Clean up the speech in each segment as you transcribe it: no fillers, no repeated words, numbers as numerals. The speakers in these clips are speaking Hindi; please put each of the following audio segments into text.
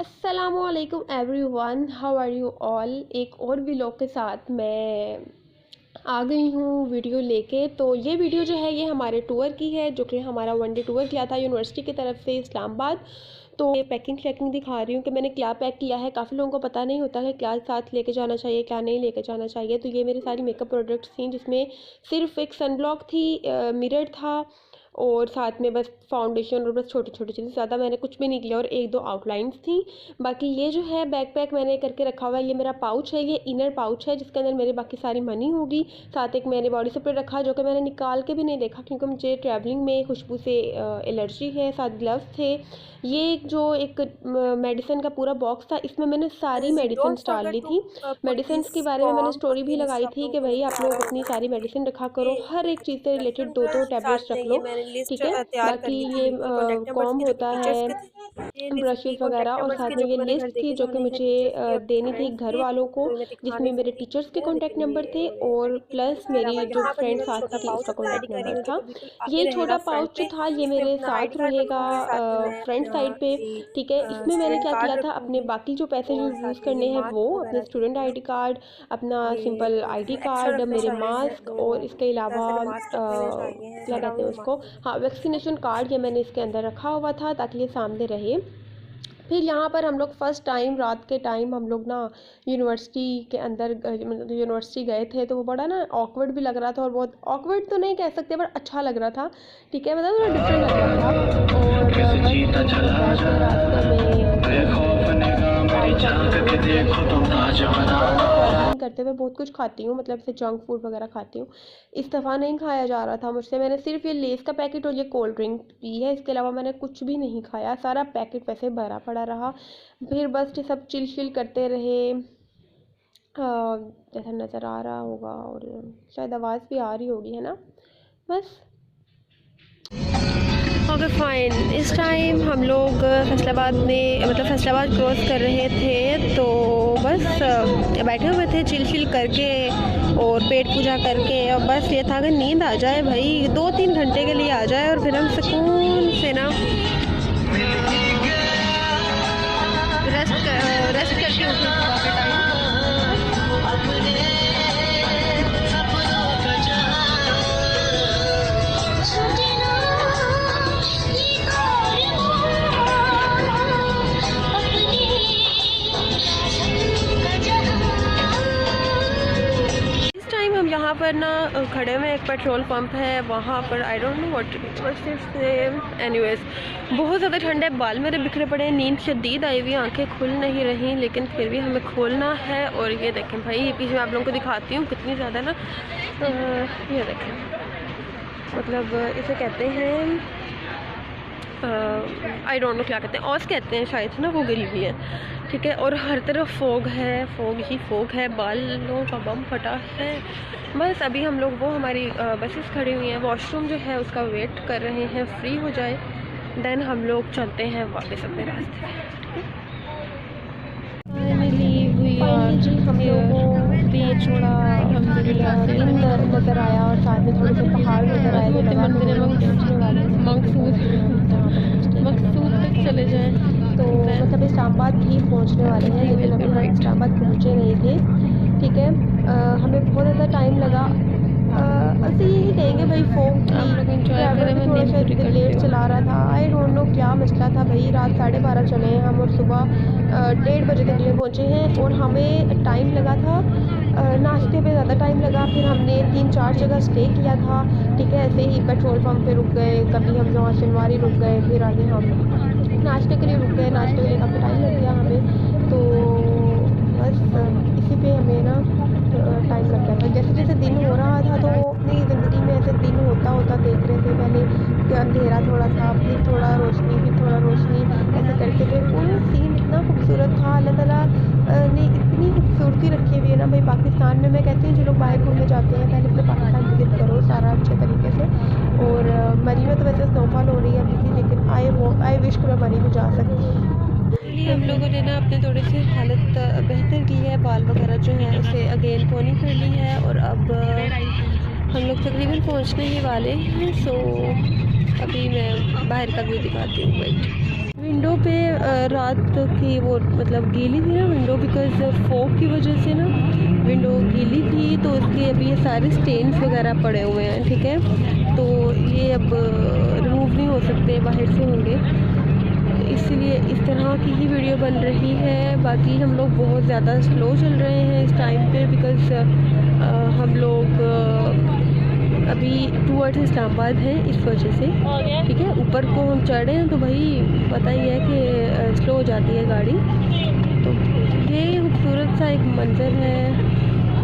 अस्सलामुअलैकुम everyone, how are you all. एक और व्लॉग के साथ मैं आ गई हूँ वीडियो लेके। तो ये वीडियो जो है ये हमारे टूर की है, जो कि हमारा वन डे टूर किया था यूनिवर्सिटी की तरफ से इस्लामाबाद। तो ये पैकिंग शैकिंग दिखा रही हूँ कि मैंने क्या पैक किया है। काफ़ी लोगों को पता नहीं होता है क्या साथ लेके जाना चाहिए क्या नहीं लेके जाना चाहिए। तो ये मेरी सारी मेकअप प्रोडक्ट्स थी, जिसमें सिर्फ एक सनब्लॉक थी, मिरर था और साथ में बस फाउंडेशन और बस छोटी छोटी चीज़ें, ज़्यादा मैंने कुछ भी नहीं किया, और एक दो आउटलाइंस थी। बाकी ये जो है बैकपैक मैंने करके रखा हुआ है, ये मेरा पाउच है, ये इनर पाउच है जिसके अंदर मेरी बाकी सारी मनी होगी। साथ एक मैंने बॉडी स्प्रे रखा जो कि मैंने निकाल के भी नहीं देखा क्योंकि मुझे ट्रैवलिंग में खुशबू से एलर्जी है। साथ ग्लव्स थे। ये एक मेडिसिन का पूरा बॉक्स था, इसमें मैंने सारी मेडिसिन डाल ली थी। मेडिसिन के बारे में मैंने स्टोरी भी लगाई थी कि भाई आप लोग अपनी सारी मेडिसिन रखा करो, हर एक चीज़ से रिलेटेड दो दो टैबलेट्स रख लो, ठीक है। बाकी ये कॉम होता है, ब्रशेस वगैरह, और साथ में ये लिस्ट थी जो कि मुझे देनी थी घर वालों को, जिसमें मेरे टीचर्स के कॉन्टैक्ट नंबर थे और प्लस मेरी जो फ्रेंड साथ की थी उसका कॉन्टैक्ट नंबर था। ये छोटा पाउच जो था ये मेरे साथ रहेगा फ्रंट साइड पे, ठीक है। इसमें मैंने क्या किया था, अपने बाकी जो पैसे जो यूज़ करने हैं वो अपने स्टूडेंट आईडी कार्ड, अपना सिंपल आईडी कार्ड, मेरे मास्क, और इसके अलावा क्या कहते हैं उसको, हाँ, वैक्सीनेशन कार्ड, ये मैंने इसके अंदर रखा हुआ था ताकि ये सामने रहे। फिर यहाँ पर हम लोग फ़र्स्ट टाइम रात के टाइम हम लोग ना यूनिवर्सिटी के अंदर मतलब यूनिवर्सिटी गए थे, तो वो बड़ा ना ऑकवर्ड भी लग रहा था, और बहुत ऑकवर्ड तो नहीं कह सकते बट अच्छा लग रहा था, ठीक है, मतलब थोड़ा डिफरेंट लग रहा था। और करते हुए बहुत कुछ खाती हूँ, मतलब से जंक फूड वगैरह खाती हूँ, इस दफ़ा नहीं खाया जा रहा था मुझसे। मैंने सिर्फ ये लेस का पैकेट और ये कोल्ड ड्रिंक पी है, इसके अलावा मैंने कुछ भी नहीं खाया, सारा पैकेट वैसे भरा पड़ा रहा। फिर बस ये सब चिल चिल करते रहे, जैसा नज़र आ रहा होगा और शायद आवाज़ भी आ रही होगी, है ना। बस ओके फाइन। इस टाइम हम लोग फैसलाबाद में मतलब फैसलाबाद क्रॉस कर रहे थे, तो बस बैठे हुए थे चिल चिल करके और पेट पूजा करके, और बस ये था कि नींद आ जाए भाई, 2-3 घंटे के लिए आ जाए और फिर हम सुकून से ना रेस्ट करके उठे सुबह के टाइम। यहाँ पर ना खड़े में एक पेट्रोल पंप है, वहाँ पर I don't know what anyways बहुत ज़्यादा ठंड है, बाल मेरे बिखरे पड़े हैं, नींद शदीद आई हुई, आंखें खुल नहीं रही, लेकिन फिर भी हमें खोलना है। और ये देखें भाई, ये पीछे मैं आप लोगों को दिखाती हूँ कितनी ज़्यादा ना, ये देखें, मतलब इसे कहते हैं आई डोंट नो क्या कहते हैं, औस कहते हैं शायद ना, वो गिरी हुई है, ठीक है। और हर तरफ फोग है, फोग ही फोग है, बालों का बम फटा है। बस अभी हम लोग वो हमारी बसेस खड़ी हुई हैं, वॉशरूम जो है उसका वेट कर रहे हैं फ्री हो जाए, देन हम लोग चलते हैं वापस अपने रास्ते पे। जी हम लोगों बीच छोड़ा, दिन नज़र आया और साथ में थोड़े से पहाड़ नज़र आए, मकसूद तक चले जाएँ, तो मतलब इस्लामाबाद भी पहुंचने वाले हैं, लेकिन अभी हम इस्लामाबाद पहुंचे नहीं थे, ठीक है। हमें बहुत ज़्यादा टाइम लगा, ऐसे यही कहेंगे भाई, फोन थोड़ा सा लेट चला रहा था, आई डोंट नो क्या मसला था भाई। रात 12:30 चले हैं हम और सुबह 1:30 बजे तक लिए पहुँचे हैं, और हमें टाइम लगा था नाश्ते पे ज़्यादा टाइम लगा। फिर हमने 3-4 जगह स्टे किया था, ठीक है, ऐसे ही पेट्रोल पंप पे रुक गए, कभी हम जहाँ शनवारी रुक गए, फिर आगे हम नाश्ते के लिए रुक गए, नाश्ते के लिए काफ़ी टाइम लग गया हमें। तो बस इसी पे हमें ना टाइम लग गया था। जैसे जैसे दिन हो रहा था तो अपनी ज़िंदगी में ऐसे दिन होता होता देख रहे थे, पहले अंधेरा थोड़ा था, फिर थोड़ा रोशनी, फिर थोड़ा रोशनी, ऐसे करके फिर पूरा सीन इतना खूबसूरत था। अल्लाह ताला ने इतनी खूबसूरती रखी हुई है ना भाई पाकिस्तान में। मैं कहती हूँ जो लोग बाहर घूमने जाते हैं पहले अपने पाकिस्तान विजिट करो सारा अच्छे तरीके से। और मरी में तो वैसे स्नोफॉल हो रही है अभी भी, लेकिन आई विश मैं मरी में जा सकती। हम लोगों ने ना अपने थोड़ी सी हालत बेहतर की है, बाल वगैरह जो है उसे अगेन पोनी कर ली है, और अब हम लोग तकरीबन पहुंचने ही वाले हैं। सो अभी मैं बाहर का व्यू दिखाती हूँ, वेट। विंडो पे रात की वो मतलब गीली थी ना विंडो, बिकॉज फॉग की वजह से ना विंडो गीली थी, तो उसके अभी ये सारे स्टेन्स वगैरह पड़े हुए हैं। ठीक है, तो ये अब रिमूव नहीं हो सकते, बाहर से होंगे, इसलिए इस तरह की ही वीडियो बन रही है। बाकी हम लोग बहुत ज़्यादा स्लो चल रहे हैं इस टाइम पे, बिकॉज़ हम लोग अभी टूवर्ड्स इस्लामाबाद हैं, इस वजह से। ठीक है, ऊपर को हम चढ़ रहे हैं तो भाई पता ही है कि स्लो हो जाती है गाड़ी। तो ये खूबसूरत सा एक मंज़र है,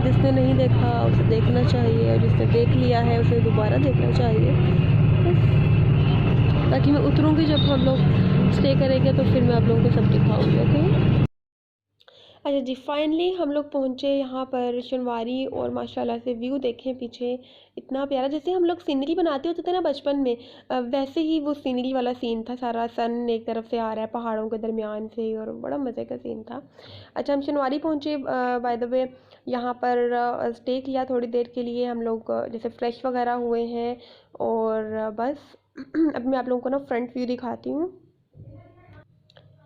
जिसने नहीं देखा उसे देखना चाहिए, और जिसने देख लिया है उसे दोबारा देखना चाहिए। ताकि मैं उतरूँगी जब हम लोग स्टे करेंगे तो फिर मैं आप लोगों को सब दिखाऊंगी। ओके, अच्छा जी, फाइनली हम लोग पहुँचे यहाँ पर शनवारी, और माशाल्लाह से व्यू देखें पीछे, इतना प्यारा। जैसे हम लोग सीनरी बनाते होते थे ना बचपन में, वैसे ही वो सीनरी वाला सीन था। सारा सन एक तरफ से आ रहा है पहाड़ों के दरमियान से, और बड़ा मज़े का सीन था। अच्छा, हम शनवारी पहुँचे, बाय द वे यहाँ पर स्टे किया थोड़ी देर के लिए हम लोग, जैसे फ्रेश वगैरह हुए हैं, और बस अब मैं आप लोगों को ना फ्रंट व्यू दिखाती हूँ।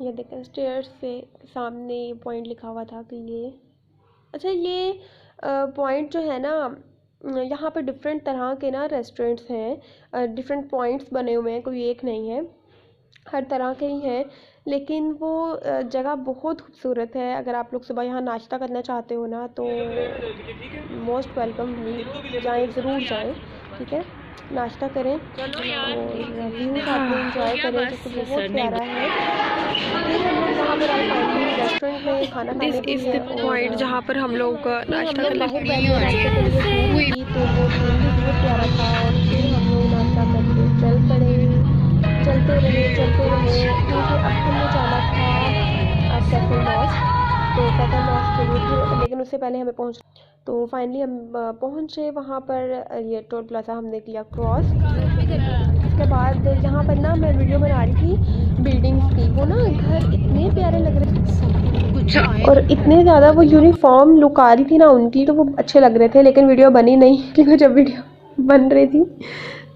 ये देखें, स्टेयर्स से सामने ये पॉइंट लिखा हुआ था कि ये, अच्छा ये पॉइंट जो है ना, यहाँ पर डिफरेंट तरह के ना रेस्टोरेंट्स हैं, डिफरेंट पॉइंट्स बने हुए हैं, कोई एक नहीं है, हर तरह के ही हैं। लेकिन वो जगह बहुत खूबसूरत है। अगर आप लोग सुबह यहाँ नाश्ता करना चाहते हो ना, तो मोस्ट वेलकम, जाएँ, ज़रूर जाएँ। ठीक है, नाश्ता करें और व्यू साथ में इंजॉय करें, जो कि बहुत प्यारा है। फिर हम लोग वहाँ पर आए फाइनली रेस्टोरेंट में खाना खाने के लिए, पॉइंट जहाँ पर हम लोग नाश्ता करने के लिए नाश्ते के लिए हुई, तो वो सीन भी बहुत प्यारा था। और फिर हम लोग नाश्ता करके चल पड़े, चलते रहे। क्योंकि अब हमें जाना था कैफे लॉस्ट, तो कैफे लॉस्ट के लिए फिर, लेकिन उससे पहले हमें पहुँच, तो फाइनली हम पहुँचे वहाँ पर। ये टोल प्लाजा हमने किया क्रॉस। उसके बाद यहाँ पर ना मैं वीडियो बना रही थी बिल्डिंग्स की, वो ना घर इतने प्यारे लग रहे थे, और इतने ज़्यादा वो यूनिफॉर्म लुक आ रही थी ना उनकी, तो वो अच्छे लग रहे थे। लेकिन वीडियो बनी नहीं, क्योंकि जब वीडियो बन रही थी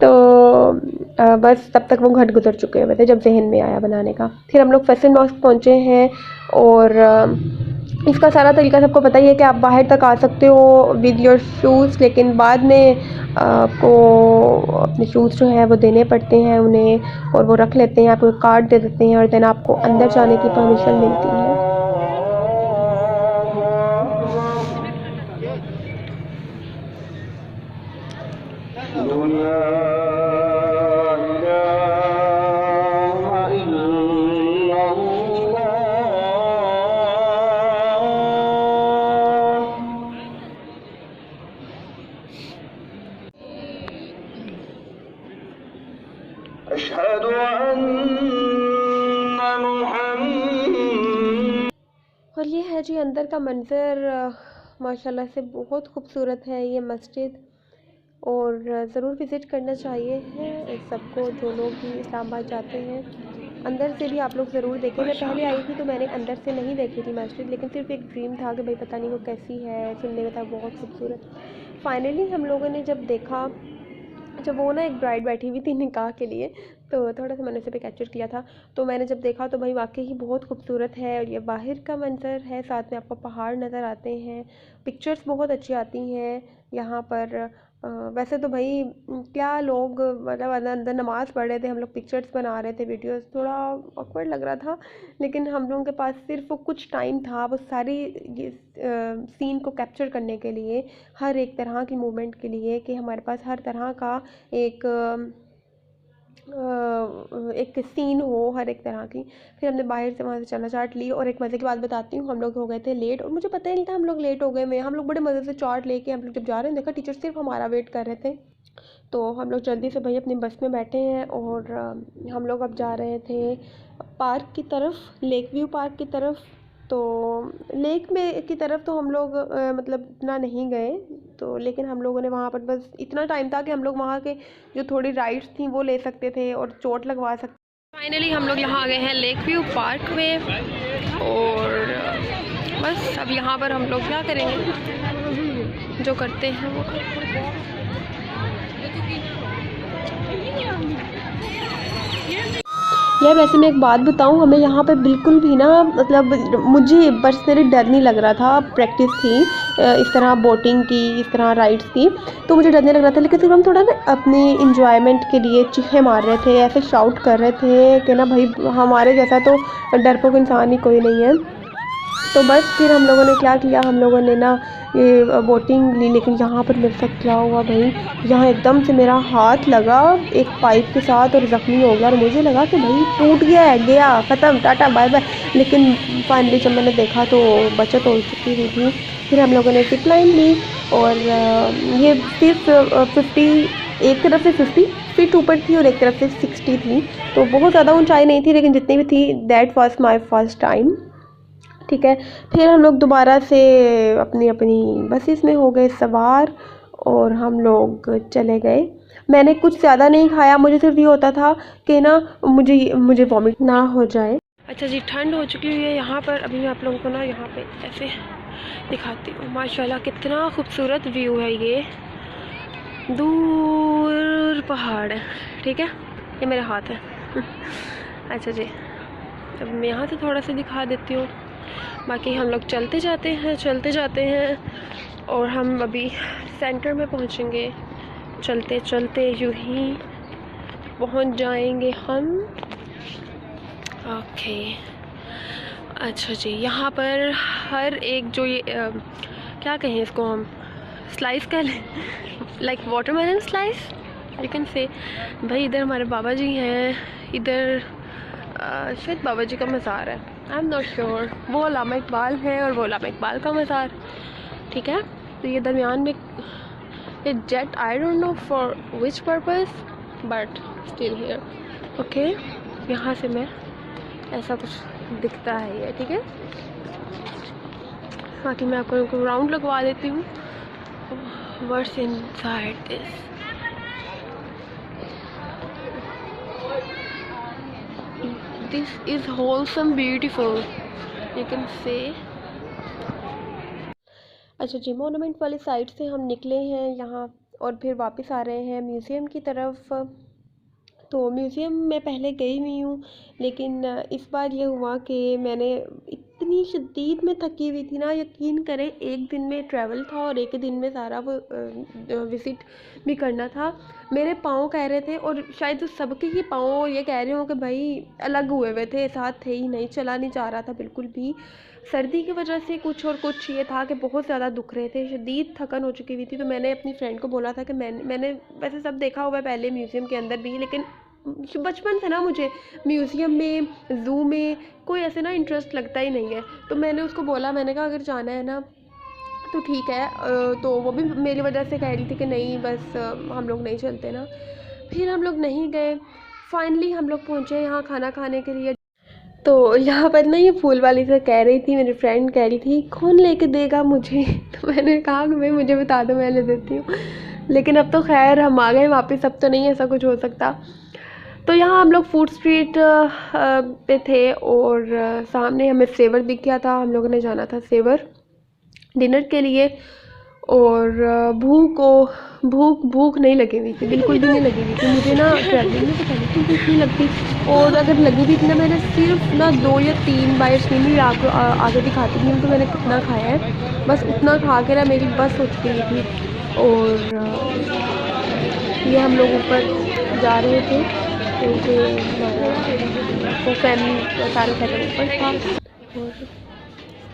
तो बस तब तक वो घर गुजर चुके हुए थे, जब जहन में आया बनाने का। फिर हम लोग फैशन मॉस्क पहुँचे हैं, और इसका सारा तरीका सबको पता ही है कि आप बाहर तक आ सकते हो विद योर शूज़, लेकिन बाद में आपको अपने शूज़ जो है वो देने पड़ते हैं उन्हें, और वो रख लेते हैं, आपको कार्ड दे देते हैं, और देन आपको अंदर जाने की परमिशन मिलती है। और ये है जी अंदर का मंज़र, माशाल्लाह से बहुत खूबसूरत है ये मस्जिद, और ज़रूर विज़िट करना चाहिए है सबको, जो लोग भी इस्लामाबाद जाते हैं। अंदर से भी आप लोग ज़रूर देखें। मैं पहले आई थी तो मैंने अंदर से नहीं देखी थी मस्जिद, लेकिन सिर्फ एक ड्रीम था कि भाई पता नहीं वो कैसी है, सुनने में था बहुत खूबसूरत। फाइनली हम लोगों ने जब देखा, जब वो ना एक ब्राइड बैठी हुई थी निकाह के लिए, तो थोड़ा सा मैंने उसे भी कैप्चर किया था। तो मैंने जब देखा तो भाई वाकई ही बहुत खूबसूरत है, और ये बाहर का मंज़र है, साथ में आपको पहाड़ नज़र आते हैं, पिक्चर्स बहुत अच्छी आती हैं यहाँ पर। वैसे तो भाई क्या लोग मतलब अंदर नमाज़ पढ़ रहे थे, हम लोग पिक्चर्स बना रहे थे, वीडियोस, थोड़ा ऑकवर्ड लग रहा था, लेकिन हम लोगों के पास सिर्फ वो कुछ टाइम था वो सारी ये सीन को कैप्चर करने के लिए, हर एक तरह की मूवमेंट के लिए, कि हमारे पास हर तरह का एक सीन हो हर एक तरह की। फिर हमने बाहर से वहाँ से चना चाट ली, और एक मज़े की बात बताती हूँ, हम लोग हो गए थे लेट, और मुझे पता ही नहीं था हम लोग लेट हो गए। में हम लोग बड़े मज़े से चाट लेके हम लोग जब जा रहे हैं, देखा टीचर सिर्फ हमारा वेट कर रहे थे, तो हम लोग जल्दी से भाई अपनी बस में बैठे हैं, और हम लोग अब जा रहे थे पार्क की तरफ, लेक व्यू पार्क की तरफ। तो लेक में की तरफ तो हम लोग मतलब इतना नहीं गए, तो लेकिन हम लोगों ने वहाँ पर बस इतना टाइम था कि हम लोग वहाँ के जो थोड़ी राइड्स थी वो ले सकते थे और चोट लगवा सकते। फाइनली हम लोग यहाँ आ गए हैं लेक व्यू पार्क में, और बस अब यहाँ पर हम लोग क्या करेंगे, जो करते हैं वो। यार वैसे मैं एक बात बताऊं, हमें यहाँ पे बिल्कुल भी ना, मतलब मुझे पर्सनली डर नहीं लग रहा था। प्रैक्टिस थी इस तरह बोटिंग की, इस तरह राइड्स की, तो मुझे डर नहीं लग रहा था। लेकिन सिर्फ हम थोड़ा ना अपनी इंजॉयमेंट के लिए चीखें मार रहे थे, ऐसे शाउट कर रहे थे कि ना भाई हमारे जैसा तो डरपोक इंसान ही कोई नहीं है। तो बस फिर हम लोगों ने क्या किया, हम लोगों ने ना ये बोटिंग ली। लेकिन यहाँ पर मेरे साथ क्या हुआ भाई, यहाँ एकदम से मेरा हाथ लगा एक पाइप के साथ और ज़ख्मी हो गया, और मुझे लगा कि भाई टूट गया है, गया ख़त्म, टाटा बाय बाय। लेकिन फाइनली जब मैंने देखा तो बचत हो चुकी हुई थी। फिर हम लोगों ने जिप लाइन ली, और ये सिर्फ 50, एक तरफ से 50 फीट ऊपर थी और एक तरफ से 60 थी। तो बहुत ज़्यादा ऊंचाई नहीं थी, लेकिन जितनी भी थी that was my first time. ठीक है, फिर हम लोग दोबारा से अपनी अपनी बसेस में हो गए सवार, और हम लोग चले गए। मैंने कुछ ज़्यादा नहीं खाया, मुझे सिर्फ ये होता था कि ना मुझे मुझे वॉमिट ना हो जाए। अच्छा जी, ठंड हो चुकी हुई है यहाँ पर। अभी मैं आप लोगों को ना यहाँ पे ऐसे दिखाती हूँ। माशाल्लाह कितना खूबसूरत व्यू है ये, दूर पहाड़ है। ठीक है, ये मेरे हाथ है। अच्छा जी, अब मैं यहाँ से थोड़ा सा दिखा देती हूँ। बाकी हम लोग चलते जाते हैं, और हम अभी सेंटर में पहुँचेंगे। चलते चलते यूं ही पहुँच जाएंगे हम। ओके, अच्छा जी, यहाँ पर हर एक जो ये क्या कहें इसको हम, स्लाइस कह लें, like watermelon slice you can say. भाई इधर हमारे बाबा जी हैं, इधर शायद बाबा जी का मज़ार है, आई एम नॉट श्योर। वो अल्लामा इकबाल है और वो अल्लामा इकबाल का मज़ार। ठीक है, तो ये दरमियान में ये jet, I don't know for which purpose but still here. Okay, यहाँ से मैं ऐसा कुछ दिखता है ये। ठीक है, बाकी मैं आपको राउंड लगवा देती हूँ। What's inside this, this is wholesome beautiful you can say। अच्छा जी, मोनूमेंट वाली साइड से हम निकले हैं यहाँ, और फिर वापस आ रहे हैं म्यूज़ियम की तरफ। तो म्यूज़ियम में पहले गई हुई हूँ, लेकिन इस बार ये हुआ कि मैंने इतनी शदीद में थकी हुई थी ना, यकीन करें, एक दिन में ट्रैवल था और एक दिन में सारा वो विज़िट भी करना था। मेरे पाँव कह रहे थे, और शायद उस सबके ही पाँव ये कह रहे हो कि भाई अलग हुए हुए थे, साथ थे ही नहीं, चला नहीं जा रहा था बिल्कुल भी। सर्दी की वजह से कुछ, और कुछ ये था कि बहुत ज़्यादा दुख रहे थे, शदीद थकन हो चुकी हुई थी। तो मैंने अपनी फ्रेंड को बोला था कि मैंने वैसे सब देखा हुआ है पहले म्यूज़ियम के अंदर भी, लेकिन बचपन से ना मुझे म्यूज़ियम में, ज़ू में कोई ऐसे ना इंटरेस्ट लगता ही नहीं है। तो मैंने उसको बोला, मैंने कहा अगर जाना है ना तो ठीक है। तो वो भी मेरी वजह से कह रही थी कि नहीं बस हम लोग नहीं चलते ना। फिर हम लोग नहीं गए। फाइनली हम लोग पहुँचे यहाँ खाना खाने के लिए। तो यहाँ पर ना ये फूल वाली से कह रही थी, मेरी फ्रेंड कह रही थी कौन लेके देगा मुझे। तो मैंने कहा कि भाई मुझे बता दो, मैं ले देती हूँ। लेकिन अब तो खैर हम आ गए वापस, अब तो नहीं ऐसा कुछ हो सकता। तो यहाँ हम लोग फूड स्ट्रीट पे थे, और सामने हमें सेवर दिख गया था। हम लोगों ने जाना था सेवर डिनर के लिए, और भूख नहीं लगी हुई थी, बिल्कुल भी नहीं लगी हुई थी मुझे ना। ट्रैवलिंग में तो पहले तो भूख नहीं लगती, और अगर लगी भी थी ना, मैंने सिर्फ ना 2 या 3 बाइट्स नहीं, मेरी आपको आगे दिखाती थी तो मैंने कितना खाया है, बस उतना खा के ना मेरी बस हो चुकी थी। और ये हम लोग ऊपर जा रहे थे, क्योंकि तो फैमिली सारे फैमिली ऊपर था। और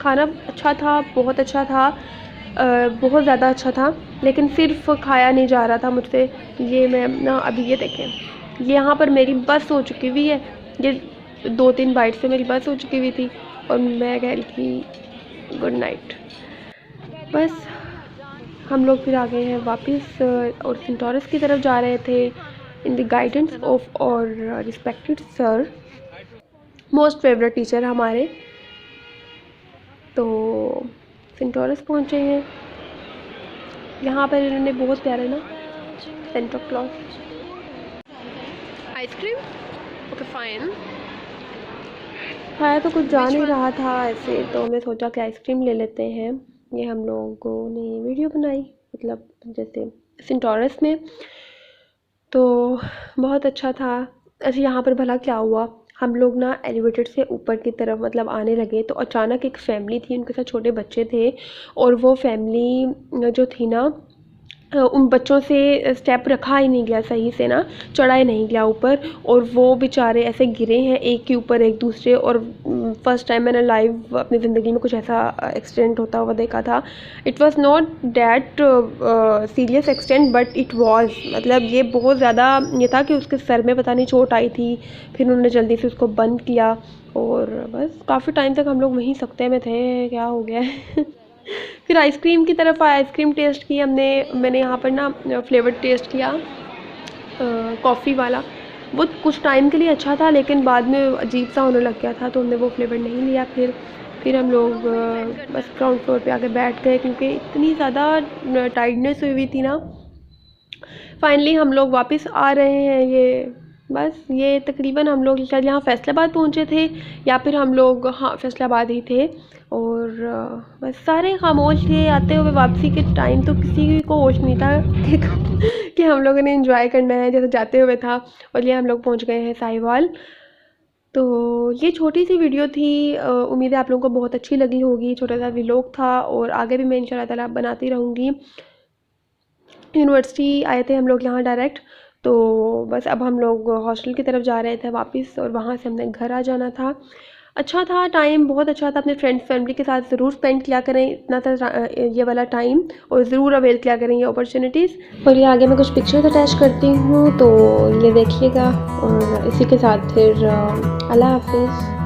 खाना अच्छा था, बहुत अच्छा था, बहुत ज़्यादा अच्छा था, लेकिन सिर्फ खाया नहीं जा रहा था मुझसे। ये मैं ना अभी ये देखें, ये यहाँ पर मेरी बस हो चुकी हुई है, ये 2-3 बाइट से मेरी बस हो चुकी हुई थी, और मैं कह रही थी गुड नाइट। बस हम लोग फिर आ गए हैं वापस, और सेंटोरस की तरफ जा रहे थे इन द गाइडेंस ऑफ और respected sir, most favourite teacher हमारे। तो सेंटोरस पहुँचे हैं, यहाँ पर इन्होंने बहुत प्यारे ना Santa Claus ice cream. Okay fine, खाया तो कुछ जा नहीं रहा था ऐसे, तो मैं सोचा कि आइसक्रीम ले लेते हैं। ये हम लोगों ने वीडियो बनाई, मतलब जैसे सेंटोरस में, तो बहुत अच्छा था। अच्छा यहाँ पर भला क्या हुआ, हम लोग ना एलिवेटेड से ऊपर की तरफ मतलब आने लगे तो अचानक एक फैमिली थी, उनके साथ छोटे बच्चे थे और वो फैमिली जो थी ना उन बच्चों से स्टेप रखा ही नहीं गया सही से ना, चढ़ा ही नहीं गया ऊपर और वो बेचारे ऐसे गिरे हैं एक के ऊपर एक दूसरे। और फर्स्ट टाइम मैंने लाइव अपनी ज़िंदगी में कुछ ऐसा एक्सीडेंट होता हुआ देखा था। It was not that serious accident but it was, मतलब ये बहुत ज़्यादा ये था कि उसके सर में पता नहीं चोट आई थी, फिर उन्होंने जल्दी से उसको बंद किया और बस काफ़ी टाइम तक हम लोग वहीं सकते में थे, क्या हो गया है। फिर आइसक्रीम की तरफ आए, आइसक्रीम टेस्ट की मैंने यहाँ पर ना फ्लेवर टेस्ट किया कॉफ़ी वाला। वो कुछ टाइम के लिए अच्छा था लेकिन बाद में अजीब सा होने लग गया था तो हमने वो फ्लेवर नहीं लिया। फिर हम लोग बस ग्राउंड फ्लोर पे आके बैठ गए क्योंकि इतनी ज़्यादा टाइर्डनेस हुई थी ना। फाइनली हम लोग वापस आ रहे हैं। ये तकरीबन हम लोग शायद यहाँ फैसलाबाद पहुँचे थे या फिर हम लोग हाँ फैसलाबाद ही थे और बस सारे खामोश थे। आते हुए वापसी के टाइम तो किसी को होश नहीं था कि हम लोगों ने एंजॉय करना है जैसे जाते हुए था। और ये हम लोग पहुँच गए हैं साहिवाल। तो ये छोटी सी वीडियो थी, उम्मीद है आप लोगों को बहुत अच्छी लगी होगी। छोटा सा व्लॉग था और आगे भी मैं इंशाल्लाह ताला बनाती रहूँगी। यूनिवर्सिटी आए थे हम लोग यहाँ डायरेक्ट, तो बस अब हम लोग हॉस्टल की तरफ जा रहे थे वापस और वहाँ से हमने घर आ जाना था। अच्छा था टाइम, बहुत अच्छा था। अपने फ्रेंड्स फैमिली के साथ ज़रूर स्पेंड किया करें इतना था ये वाला टाइम और ज़रूर अवेल किया करें ये अपॉर्चुनिटीज़। और ये आगे मैं कुछ पिक्चर्स अटैच करती हूँ तो ये देखिएगा और इसी के साथ फिर अल्लाह हाफिज़।